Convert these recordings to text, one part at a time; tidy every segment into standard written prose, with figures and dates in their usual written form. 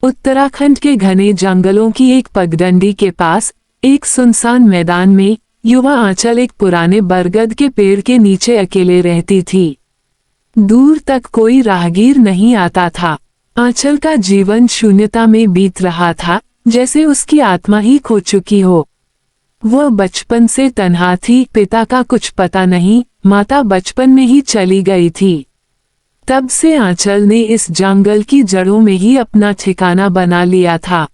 उत्तराखंड के घने जंगलों की एक पगडंडी के पास एक सुनसान मैदान में युवा आंचल एक पुराने बरगद के पेड़ के नीचे अकेले रहती थी। दूर तक कोई राहगीर नहीं आता था। आंचल का जीवन शून्यता में बीत रहा था, जैसे उसकी आत्मा ही खो चुकी हो। वह बचपन से तन्हा थी, पिता का कुछ पता नहीं, माता बचपन में ही चली गई थी। तब से आंचल ने इस जंगल की जड़ों में ही अपना ठिकाना बना लिया था।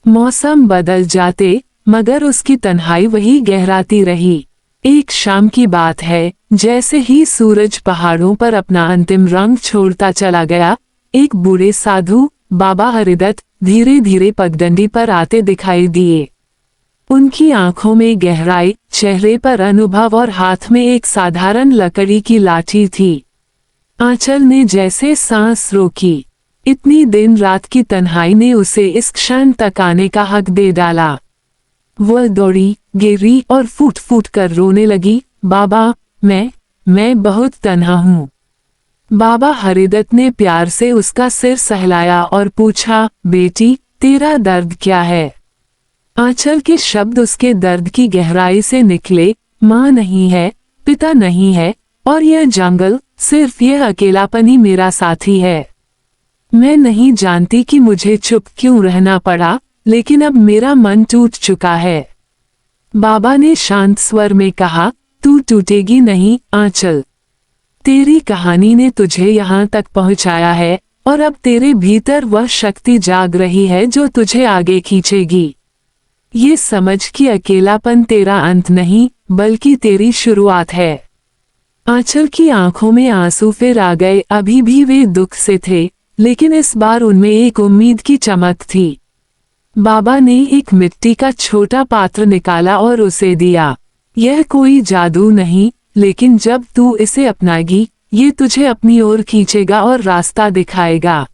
मौसम बदल जाते मगर उसकी तन्हाई वही गहराती रही। एक शाम की बात है, जैसे ही सूरज पहाड़ों पर अपना अंतिम रंग छोड़ता चला गया, एक बूढ़े साधु बाबा हरिदत्त धीरे धीरे पगडंडी पर आते दिखाई दिए। उनकी आंखों में गहराई, चेहरे पर अनुभव और हाथ में एक साधारण लकड़ी की लाठी थी। आंचल ने जैसे सांस रोकी। इतनी दिन रात की तन्हाई ने उसे इस क्षण तक आने का हक दे डाला। वह दौड़ी, गिरी और फूट फूट कर रोने लगी। बाबा, मैं बहुत तन्हा हूँ। बाबा हरिदत्त ने प्यार से उसका सिर सहलाया और पूछा, बेटी, तेरा दर्द क्या है? आंचल के शब्द उसके दर्द की गहराई से निकले। माँ नहीं है, पिता नहीं है, और यह जंगल, सिर्फ यह अकेलापन ही मेरा साथी है। मैं नहीं जानती कि मुझे चुप क्यों रहना पड़ा, लेकिन अब मेरा मन टूट चुका है। बाबा ने शांत स्वर में कहा, तू टूटेगी नहीं आंचल। तेरी कहानी ने तुझे यहाँ तक पहुँचाया है, और अब तेरे भीतर वह शक्ति जाग रही है जो तुझे आगे खींचेगी। ये समझ कि अकेलापन तेरा अंत नहीं, बल्कि तेरी शुरुआत है। आंचल की आंखों में आंसू फिर आ गए। अभी भी वे दुख से थे, लेकिन इस बार उनमें एक उम्मीद की चमक थी। बाबा ने एक मिट्टी का छोटा पात्र निकाला और उसे दिया। यह कोई जादू नहीं, लेकिन जब तू इसे अपनाएगी, ये तुझे अपनी ओर खींचेगा और रास्ता दिखाएगा।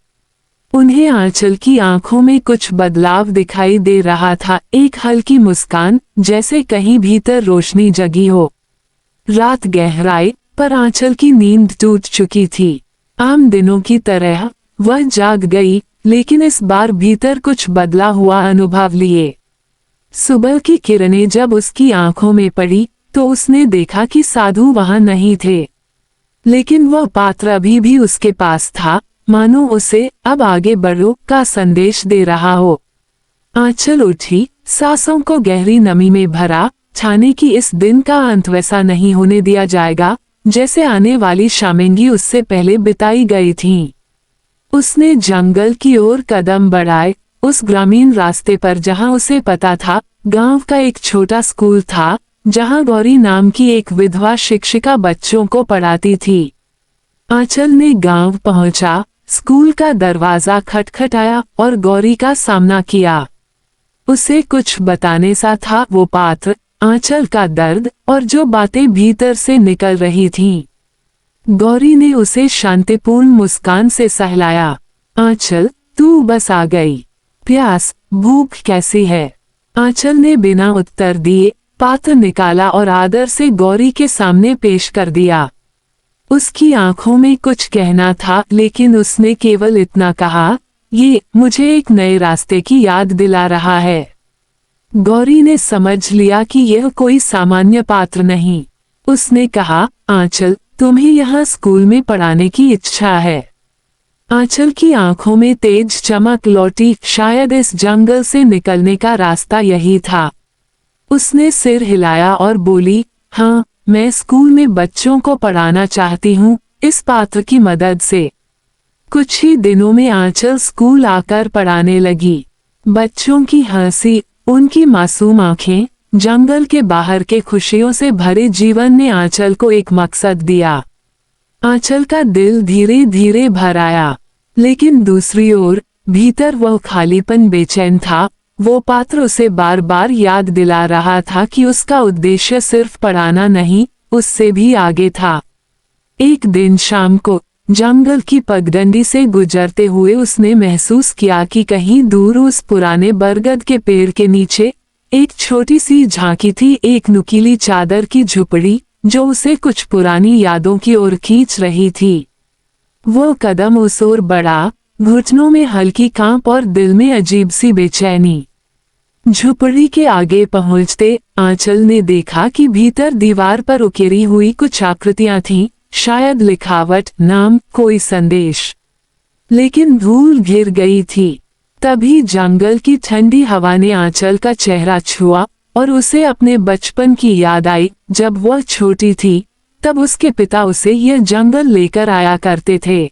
उन्हें आंचल की आंखों में कुछ बदलाव दिखाई दे रहा था, एक हल्की मुस्कान, जैसे कहीं भीतर रोशनी जगी हो। रात गहराई, पर आंचल की नींद टूट चुकी थी। आम दिनों की तरह वह जाग गई, लेकिन इस बार भीतर कुछ बदला हुआ अनुभव लिए। सुबह की किरणें जब उसकी आंखों में पड़ी, तो उसने देखा कि साधु वहां नहीं थे, लेकिन वह पात्र अभी भी उसके पास था, मानो उसे अब आगे बढ़ो का संदेश दे रहा हो। आंचल उठी, सांसों को गहरी नमी में भरा, ठाने की इस दिन का अंत वैसा नहीं होने दिया जाएगा, जैसे आने वाली शामेंगी उससे पहले बिताई गई थीं। उसने जंगल की ओर कदम बढ़ाए, उस ग्रामीण रास्ते पर जहां उसे पता था गांव का एक छोटा स्कूल था, जहां गौरी नाम की एक विधवा शिक्षिका बच्चों को पढ़ाती थी। आंचल ने गांव पहुंचा, स्कूल का दरवाजा खटखटाया और गौरी का सामना किया। उसे कुछ बताने सा था वो पात्र, आंचल का दर्द और जो बातें भीतर से निकल रही थीं। गौरी ने उसे शांतिपूर्ण मुस्कान से सहलाया। आंचल, तू बस आ गई। प्यास, भूख कैसी है? आंचल ने बिना उत्तर दिए पात्र निकाला और आदर से गौरी के सामने पेश कर दिया। उसकी आंखों में कुछ कहना था, लेकिन उसने केवल इतना कहा, ये मुझे एक नए रास्ते की याद दिला रहा है। गौरी ने समझ लिया कि यह कोई सामान्य पात्र नहीं। उसने कहा, आंचल, तुम्हें यहाँ स्कूल में पढ़ाने की इच्छा है? आंचल की आंखों में तेज चमक लौटी, शायद इस जंगल से निकलने का रास्ता यही था। उसने सिर हिलाया और बोली, हाँ, मैं स्कूल में बच्चों को पढ़ाना चाहती हूँ, इस पात्र की मदद से। कुछ ही दिनों में आंचल स्कूल आकर पढ़ाने लगी। बच्चों की हंसी, उनकी मासूम आंखें, जंगल के बाहर के खुशियों से भरे जीवन ने आंचल को एक मकसद दिया। आंचल का दिल धीरे धीरे भर आया, लेकिन दूसरी ओर भीतर वह खालीपन बेचैन था। वो पात्र उसे बार बार याद दिला रहा था कि उसका उद्देश्य सिर्फ पढ़ाना नहीं, उससे भी आगे था। एक दिन शाम को जंगल की पगडंडी से गुजरते हुए उसने महसूस किया कि कहीं दूर उस पुराने बरगद के पेड़ के नीचे एक छोटी सी झांकी थी, एक नुकीली चादर की झुपड़ी जो उसे कुछ पुरानी यादों की ओर खींच रही थी। वो कदम उस ओर बढ़ा, घुटनों में हल्की कांप और दिल में अजीब सी बेचैनी। झुपड़ी के आगे पहुंचते आंचल ने देखा कि भीतर दीवार पर उकेरी हुई कुछ आकृतियां थीं, शायद लिखावट, नाम, कोई संदेश। लेकिन धूल घिर गई थी। तभी जंगल की ठंडी हवा ने आंचल का चेहरा छुआ और उसे अपने बचपन की याद आई। जब वह छोटी थी तब उसके पिता उसे यह जंगल लेकर आया करते थे।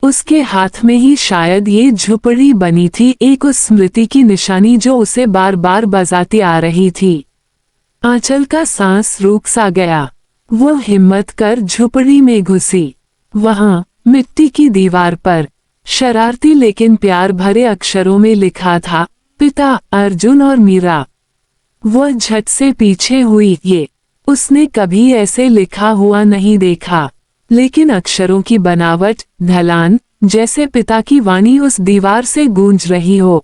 उसके हाथ में ही शायद ये झुपड़ी बनी थी, एक उस स्मृति की निशानी जो उसे बार बार बजाती आ रही थी। आंचल का सांस रुक सा गया। वो हिम्मत कर झुपड़ी में घुसी। वहां मिट्टी की दीवार पर शरारती लेकिन प्यार भरे अक्षरों में लिखा था, पिता, अर्जुन और मीरा। वह झट से पीछे हुई। ये उसने कभी ऐसे लिखा हुआ नहीं देखा, लेकिन अक्षरों की बनावट, ढलान, जैसे पिता की वाणी उस दीवार से गूंज रही हो।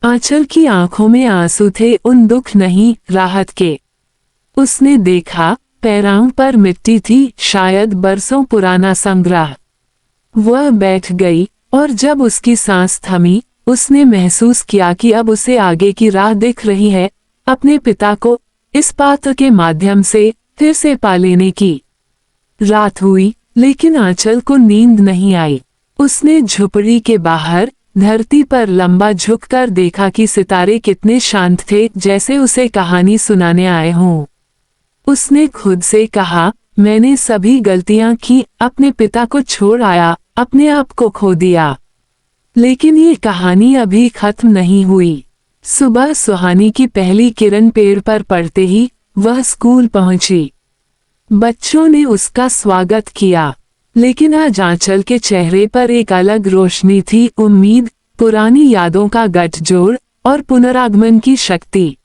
आंचल की आंखों में आंसू थे, उन दुख नहीं, राहत के। उसने देखा, पैरां पर मिट्टी थी, शायद बरसों पुराना संग्रह। वह बैठ गई और जब उसकी सांस थमी, उसने महसूस किया कि अब उसे आगे की राह दिख रही है, अपने पिता को इस पात्र के माध्यम से फिर से पा लेने की। रात हुई, लेकिन आंचल को नींद नहीं आई। उसने झुपड़ी के बाहर धरती पर लंबा झुककर देखा कि सितारे कितने शांत थे, जैसे उसे कहानी सुनाने आए हों। उसने खुद से कहा, मैंने सभी गलतियां की, अपने पिता को छोड़ आया, अपने आप को खो दिया। लेकिन ये कहानी अभी खत्म नहीं हुई। सुबह सुहानी की पहली किरण पेड़ पर पड़ते ही वह स्कूल पहुंची। बच्चों ने उसका स्वागत किया, लेकिन आज आंचल के चेहरे पर एक अलग रोशनी थी, उम्मीद, पुरानी यादों का गठजोड़ और पुनरागमन की शक्ति।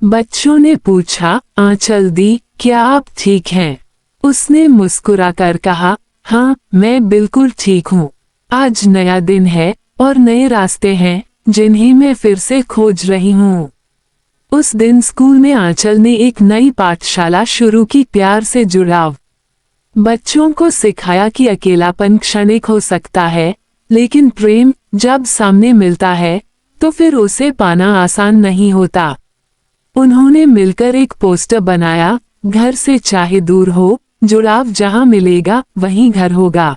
बच्चों ने पूछा, आंचल दी, क्या आप ठीक हैं? उसने मुस्कुराकर कहा, हाँ, मैं बिल्कुल ठीक हूँ। आज नया दिन है और नए रास्ते हैं जिन्हें मैं फिर से खोज रही हूँ। उस दिन स्कूल में आंचल ने एक नई पाठशाला शुरू की, प्यार से जुड़ाव। बच्चों को सिखाया कि अकेलापन क्षणिक हो सकता है, लेकिन प्रेम जब सामने मिलता है तो फिर उसे पाना आसान नहीं होता। उन्होंने मिलकर एक पोस्टर बनाया, घर से चाहे दूर हो, जुड़ाव जहां मिलेगा वहीं घर होगा।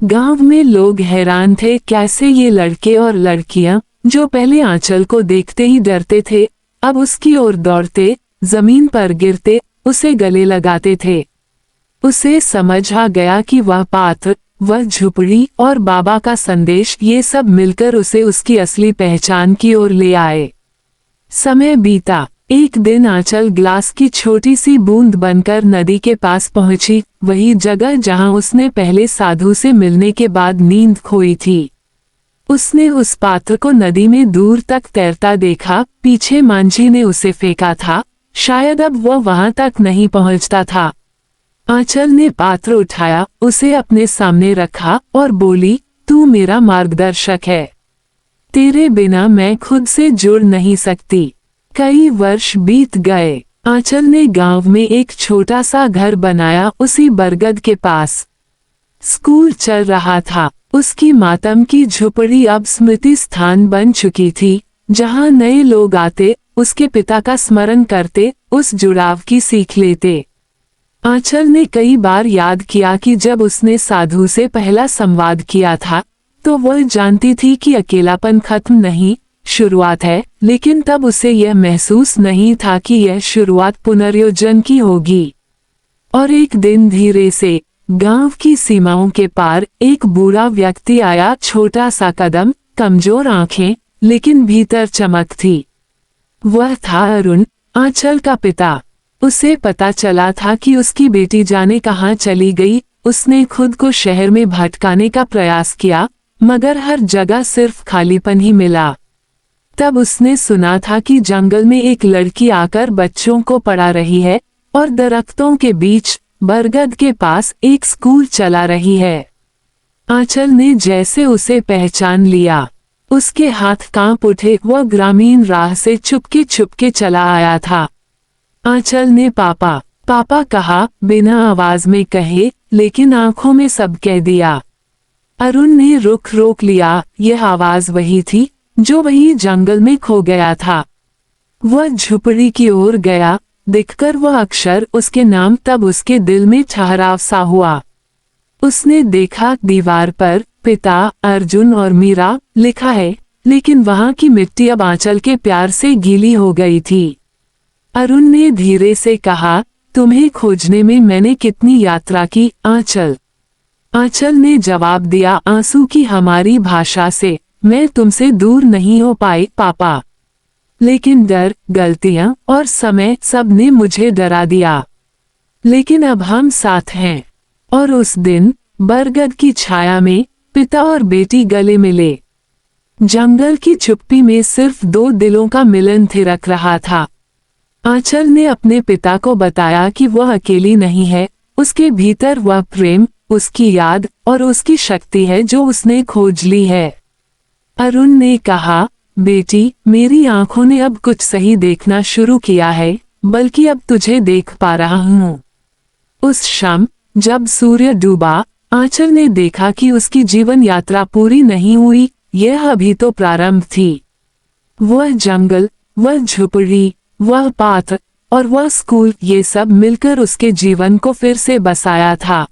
गांव में लोग हैरान थे, कैसे ये लड़के और लड़कियां जो पहले आंचल को देखते ही डरते थे, अब उसकी ओर दौड़ते, जमीन पर गिरते, उसे गले लगाते थे। उसे समझ आ गया कि वह पात्र, वह झुपड़ी और बाबा का संदेश, ये सब मिलकर उसे उसकी असली पहचान की ओर ले आए। समय बीता। एक दिन आंचल ग्लास की छोटी सी बूंद बनकर नदी के पास पहुंची, वही जगह जहां उसने पहले साधु से मिलने के बाद नींद खोई थी। उसने उस पात्र को नदी में दूर तक तैरता देखा, पीछे मांझी ने उसे फेंका था, शायद अब वह वहां तक नहीं पहुंचता था। आंचल ने पात्र उठाया, उसे अपने सामने रखा और बोली, तू मेरा मार्गदर्शक है। तेरे बिना मैं खुद से जुड़ नहीं सकती। कई वर्ष बीत गए। आंचल ने गांव में एक छोटा सा घर बनाया, उसी बरगद के पास। स्कूल चल रहा था। उसकी मातम की झुपड़ी अब स्मृति स्थान बन चुकी थी, जहां नए लोग आते, उसके पिता का स्मरण करते, उस जुड़ाव की सीख लेते। आंचल ने कई बार याद किया कि जब उसने साधु से पहला संवाद किया था, तो वह जानती थी कि अकेलापन खत्म नहीं, शुरुआत है, लेकिन तब उसे यह महसूस नहीं था कि यह शुरुआत पुनर्योजन की होगी। और एक दिन धीरे से गांव की सीमाओं के पार एक बूढ़ा व्यक्ति आया, छोटा सा कदम, कमजोर आंखें, लेकिन भीतर चमक थी। वह था अरुण, आंचल का पिता। उसे पता चला था कि उसकी बेटी जाने कहाँ चली गई। उसने खुद को शहर में भटकाने का प्रयास किया, मगर हर जगह सिर्फ खालीपन ही मिला। तब उसने सुना था कि जंगल में एक लड़की आकर बच्चों को पढ़ा रही है और दरख्तों के बीच बरगद के पास एक स्कूल चला रही है। आंचल ने जैसे उसे पहचान लिया, उसके हाथ कांप उठे। वह ग्रामीण राह से चुपके चुपके चला आया था। आंचल ने पापा पापा कहा, बिना आवाज में कहे, लेकिन आंखों में सब कह दिया। अरुण ने रुख रोक लिया। यह आवाज वही थी जो वही जंगल में खो गया था। वह झुपड़ी की ओर गया। दिखकर वह अक्षर, उसके नाम, तब उसके दिल में ठहराव सा हुआ। उसने देखा दीवार पर पिता, अर्जुन और मीरा लिखा है, लेकिन वहां की मिट्टी अब आंचल के प्यार से गीली हो गई थी। अरुण ने धीरे से कहा, तुम्हें खोजने में मैंने कितनी यात्रा की आंचल। आंचल ने जवाब दिया आंसू की हमारी भाषा से, मैं तुमसे दूर नहीं हो पाई पापा। लेकिन डर, गलतियां और समय, सब ने मुझे डरा दिया। लेकिन अब हम साथ हैं। और उस दिन बरगद की छाया में पिता और बेटी गले मिले। जंगल की चुप्पी में सिर्फ दो दिलों का मिलन थिरक रहा था। आंचल ने अपने पिता को बताया कि वह अकेली नहीं है, उसके भीतर वह प्रेम, उसकी याद और उसकी शक्ति है जो उसने खोज ली है। अरुण ने कहा, बेटी, मेरी आंखों ने अब कुछ सही देखना शुरू किया है, बल्कि अब तुझे देख पा रहा हूँ। उस शाम जब सूर्य डूबा, आंचल ने देखा कि उसकी जीवन यात्रा पूरी नहीं हुई, यह अभी तो प्रारंभ थी। वह जंगल, वह झुपड़ी, वह पाथ और वह स्कूल, ये सब मिलकर उसके जीवन को फिर से बसाया था।